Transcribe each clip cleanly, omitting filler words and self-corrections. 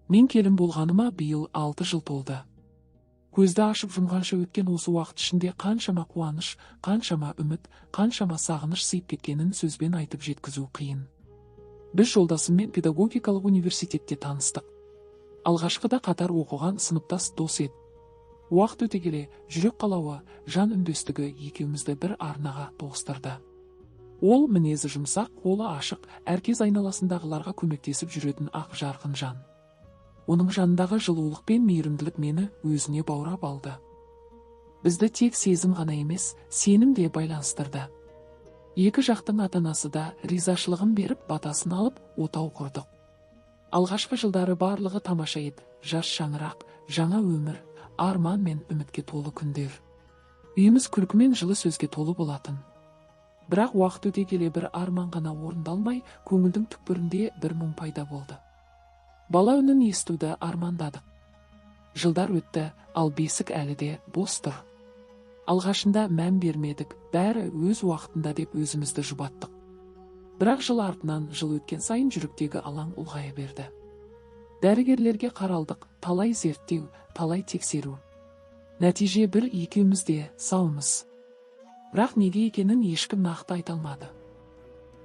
Мен келін болғаныма биыл 6 жыл толды. Көзді ашып жұмғанша өткен осы уақыт ішінде қаншама қуаныш, қаншама үміт, қаншама сағыныш сыйып кеткенін сөзбен айтып жеткізу қиын. Біз жолдасыммен педагогикалық университетте таныстық. Алғашқыда қатар оқыған сыныптас дос ед. Уақыт өте келе, жүрек қалауы, жан үндестігі екеумізді бір арнаға тоғыстырды. Ол мінезі жұмсақ, қолы ашық, әркез айналасындағыларға көмектесіп жүретін ақ жарқын жан. Оның жанындағы жылулық пен мейірімділік мені өзіне баурап алды. Бізді тек сезім ғана емес, сенім де байланыстырды. Екі жақтың ата-анасы да ризашылығын беріп, батасын алып, отау құрдық. Алғашқы жылдары барлығы тамаша еді, жас шаңырақ, жаңа өмір, арман мен үмітке толы күндер. Үйіміз күлкі мен жылы сөзге толы болатын. Бірақ уақыт өте келе бір арман ғана орындалмай, көңілдің түкпірінде бір мұң пайда болды. Бала үнін естуді армандадық. Жылдар өтті, ал бесік әлі де бос тұр. Алғашында мән бермедік, бәрі өз уақытында деп өзімізді жұбаттық. Бірақ жыл артынан жыл өткен сайын жүректегі алаң ұлғая берді. Дәрігерлерге қаралдық, талай зерттеу, талай тексеру. Нәтиже бір, екеуміз де саумыз. Бірақ неге екенін ешкім нақты айта алмады.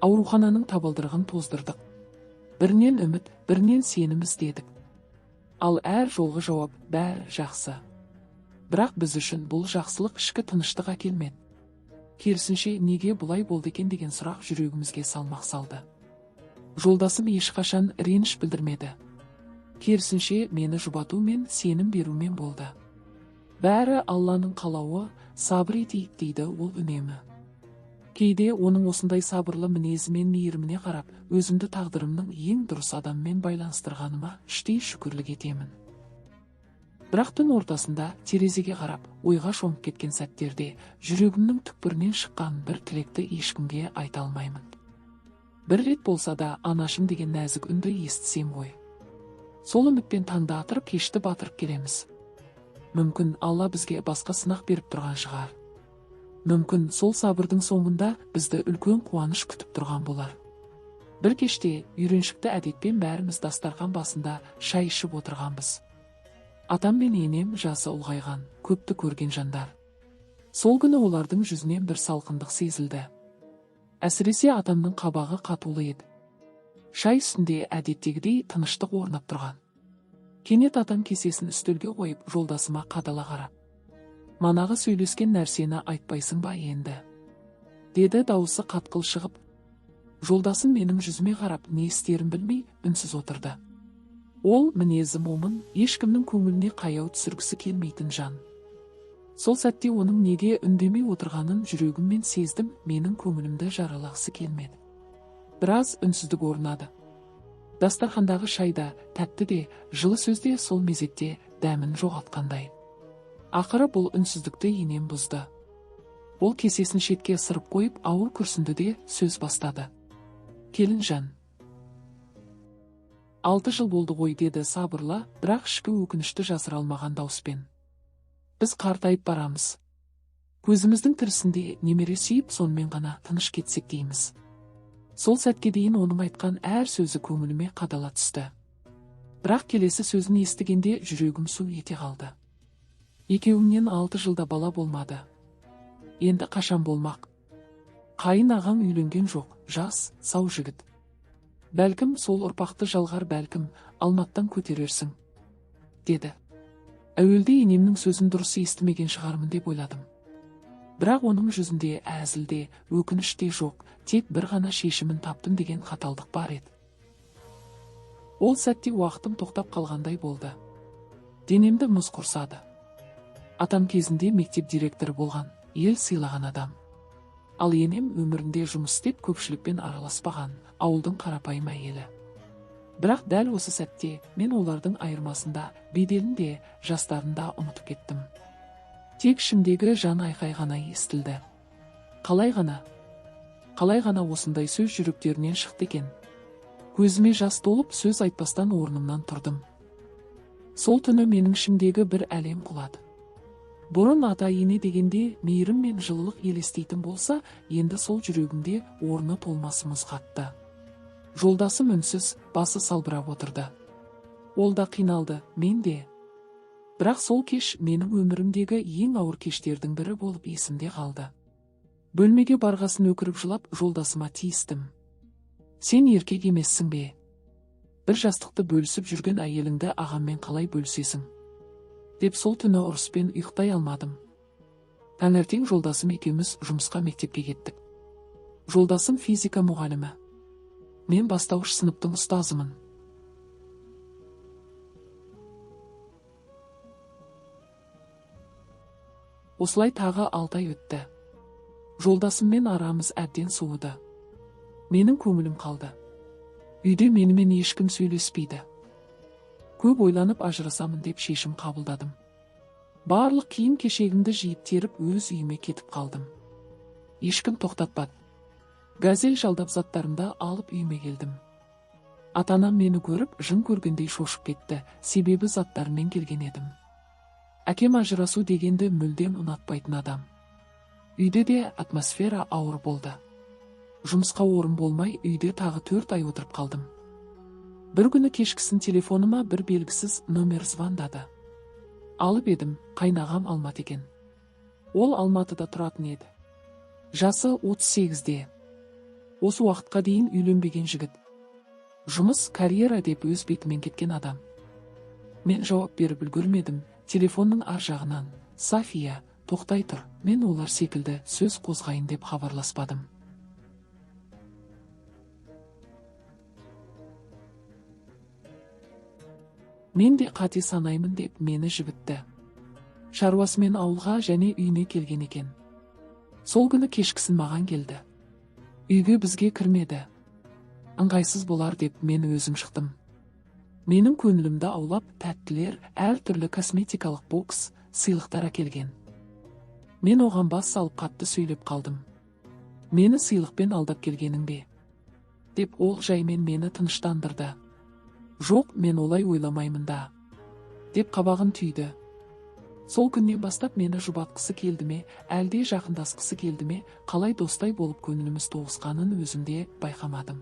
Аурухананың табалдырығын тоздырдық. Бірінен үміт, бірінен сенім іздедік. Ал әр жолғы жауап бәрі жақсы. Бірақ біз үшін бұл жақсылық ішкі тыныштық әкелмеді. Керісінше неге бұлай болды екен деген сұрақ жүрегімізге салмақ салды. Жолдасым ешқашан реніш білдірмеді. Керісінше мені жұбату мен сенім берумен болды. Бәрі Алланың қалауы, сабыр етейік дейді ол үнемі. Кейде оның осындай сабырлы мінезі мен мейіріміне қарап, өзімді тағдырымның ең дұрыс адаммен байланыстырғаныма іштей шүкірлік етемін. Бірақ түн ортасында терезеге қарап, ойға шомып кеткен сәттерде жүрегімнің түкпірінен шыққан бір тілекті ешкімге айта алмаймын. Бір рет болса да анашым деген нәзік үнді естісем ғой. Сол үмітпен таңды атырып, кешті батырып келеміз. Мүмкін Алла бізге басқа сынақ беріп тұрған шығар. Мүмкін сол сабырдың соңында бізді үлкен қуаныш күтіп тұрған болар. Бір кеште үйреншікті әдетпен бәріміз дастархан басында шай ішіп отырғанбыз. Атам мен енем жасы ұлғайған, көпті көрген жандар. Сол күні олардың жүзінен бір салқындық сезілді. Әсіресе атамның қабағы қатулы еді. Шай үстінде әдеттегідей тыныштық орнап тұрған. Кенет атам кесесін үстелге қойып, жолдасыма қадала қарап: «Манағы сөйлескен нәрсені айтпайсың ба енді?» деді дауысы қатқыл шығып. Жолдасым менің жүзіме қарап, не істерін білмей, үнсіз отырды. Ол мінезі момын, ешкімнің көңіліне қаяу түсіргісі келмейтін жан. Сол сәтте оның неге үндемей отырғанын жүрегіммен сездім, менің көңілімді жаралағысы келмеді. Біраз үнсіздік орнады. Дастархандағы шайда, тәтті де, жылы сөзде сол мезетте дәмін жоғалтқандай. Ақыры бұл үнсіздікті енем бұзды. Ол кесесін шетке ысырып қойып, ауыр күрсінді де сөз бастады. «Келінжан, 6 жыл болды ғой», деді сабырлы, бірақ ішкі өкінішті жасыра алмаған дауыспен. «Біз қартайып барамыз. Көзіміздің тірісінде немере сүйіп, сонымен ғана тыныш кетсек дейміз». Сол сәтке дейін оның айтқан әр сөзі көңіліме қадала түсті. Бірақ келесі сөзін естігенде жүрегім су ете қалды. Екеуімнен 6 жылда бала болмады. Енді қашан болмақ? Қайын ағаң үйленген жоқ, жас, сау жігіт. Бәлкім сол ұрпақты жалғар, бәлкім алматтан көтерерсің, деді. Әуелде енемнің сөзін дұрыс естімеген шығармын деп ойладым. Бірақ оның жүзінде әзілде, өкініште жоқ, тек бір ғана шешімін таптым деген қаталдық бар еді. Ол сәтте уақытым тоқтап қалғандай болды. Денемді мұз құрсады. Атам кезінде мектеп директоры болған, ел сыйлаған адам. Ал енем өмірінде жұмыс істеп көпшілікпен араласпаған, ауылдың қарапайым әйелі. Бірақ дәл осы сәтте мен олардың айырмасында, беделінде, жастарында ұмытып кеттім. Тек ішімдегі жан айқай ғана естілді. Қалай ғана осындай сөз жүректерінен шықты екен. Көзіме жас толып, сөз айтпастан орнымнан тұрдым. Сол түні менің ішімдегі бір әлем құлады. Бұрын ата-ене дегенде мейірім мен жылылық елестейтін болса, енді сол жүрегімде орны толмасы мұз қатты. Жолдасым үнсіз, басы салбырап отырды. Ол да қиналды, мен де. Бірақ сол кеш менің өмірімдегі ең ауыр кештердің бірі болып есімде қалды. Бөлмеге барғасын өкіріп жылап, жолдасыма тиістім. Сен еркек емессің бе? Бір жастықты бөлісіп жүрген әйеліңді ағаммен қалай бөлісесің? Деп сол түні ұрыспен ұйықтай алмадым. Таңертең жолдасым екеуміз жұмысқа мектепке кеттік. Жолдасым физика мұғалімі. Мен бастауыш сыныптың ұстазымын. Осылай тағы 6 ай өтті. Жолдасыммен арамыз әбден суыды. Менің көңілім қалды. Үйде менімен ешкім сөйлеспейді. Көп ойланып ажырасамын деп шешім қабылдадым. Барлық киім кешегімді жиып теріп өз үйіме кетіп қалдым. Ешкім тоқтатпады. Газель жалдап заттарымды алып үйіме келдім. Ата-анам мені көріп жын көргендей шошып кетті, себебі заттарыммен келген едім. Әкем ажырасу дегенді мүлдем ұнатпайтын адам. Үйде де атмосфера ауыр болды. Жұмысқа орын болмай үйде тағы 4 ай отырып қалдым. Бір күні кешкісін телефоныма бір белгісіз номер звондады. Алып едім, қайнағам Алмат екен. Ол Алматыда тұратын еді. Жасы 38-де. Осы уақытқа дейін үйленбеген жігіт. Жұмыс, карьера деп өз бетімен кеткен адам. Мен жауап беріп үлгермедім. Телефонның ар жағынан: Сафия, тоқтай тұр, мен олар секілді сөз қозғайын деп хабарласпадым. Мен де қате санаймын деп мені жібітті. Шаруасымен ауылға және үйіне келген екен. Сол күні кешкісін маған келді. Үйге бізге кірмеді. Ыңғайсыз болар деп мен өзім шықтым. Менің көңілімді аулап, тәттілер, әртүрлі косметикалық бокс, сыйлықтар әкелген. Мен оған бас салып қатты сөйлеп қалдым. Мені сыйлықпен алдап келгенің бе? Деп ол жаймен мені тыныштандырды. Жоқ, мен олай ойламаймын да. Деп қабағын түйді. Сол күннен бастап мені жұбатқысы келді ме, әлде жақындасқысы келді ме, қалай достай болып көңіліміз тоғысқанын өзімде байқамадым.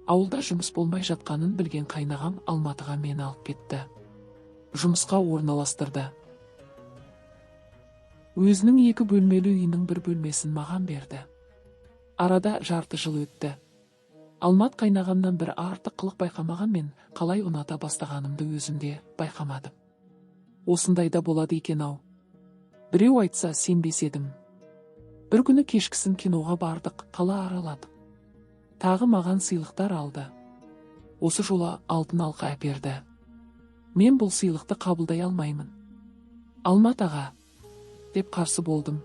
Ауылда жұмыс болмай жатқанын білген қайнағам Алматыға мені алып кетті. Жұмысқа орналастырды. Өзінің 2 бөлмелі үйінің 1 бөлмесін маған берді. Арада жарты жыл өтті. Алмат қайнағамнан бір артық қылық байқамағанмен, қалай ұната бастағанымды өзімде байқамадым. Осындайда болады екен-ау. Біреу айтса сенбес едім. Бір күні кешкісін киноға бардық, қала араладық. Тағы маған сыйлықтар алды. Осы жолы алтын алқа әперді. Мен бұл сыйлықты қабылдай алмаймын. Алмат аға, деп қарсы болдым.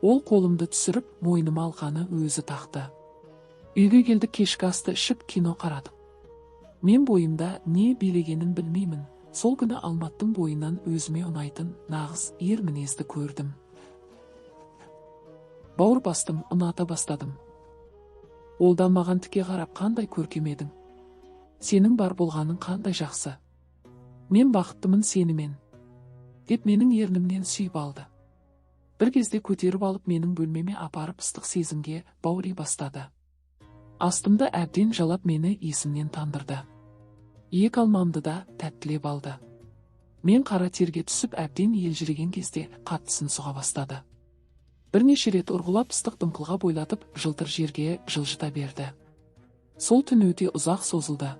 Ол қолымды түсіріп, мойныма алқаны өзі тақты. Үйге келдік, кешкі асты ішіп кино қарадық. Мен бойымда не билегенін білмеймін. Сол күні Алматтың бойынан өзіме ұнайтын нағыз ер мінезді көрдім. Бауыр бастым, ұната бастадым. Ол да маған тіке қарап: қандай көркем едің. Сенің бар болғаның қандай жақсы. Мен бақыттымын сенімен. Деп менің ернімнен сүйіп алды. Бір кезде көтеріп алып менің бөлмеме апарып ыстық сезімге баури бастады. Астымды әбден жалап мені есімнен тандырды. 2 алмамды да тәттілеп алды. Мен қара терге түсіп әбден елжіреген кезде қаттысын сұға бастады. Бірнеше рет ұрғылап ыстық дымқылға бойлатып жылтыр жерге жылжыта берді. Сол түн өте ұзақ созылды.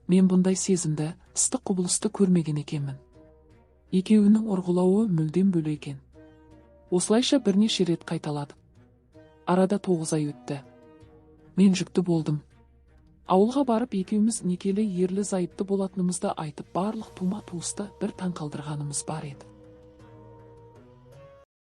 Мен бұндай сезімді, ыстық құбылысты көрмеген екенмін. Екеуінің ұрғылауы мүлдем бөлек екен. Осылайша бірнеше рет қайталады. Арада 9 ай өтті. Мен жүкті болдым. Ауылға барып екеуміз некелі ерлі зайыпты болатынымызды айтып, барлық тума туысты бір таң қалдырғанымыз бар еді.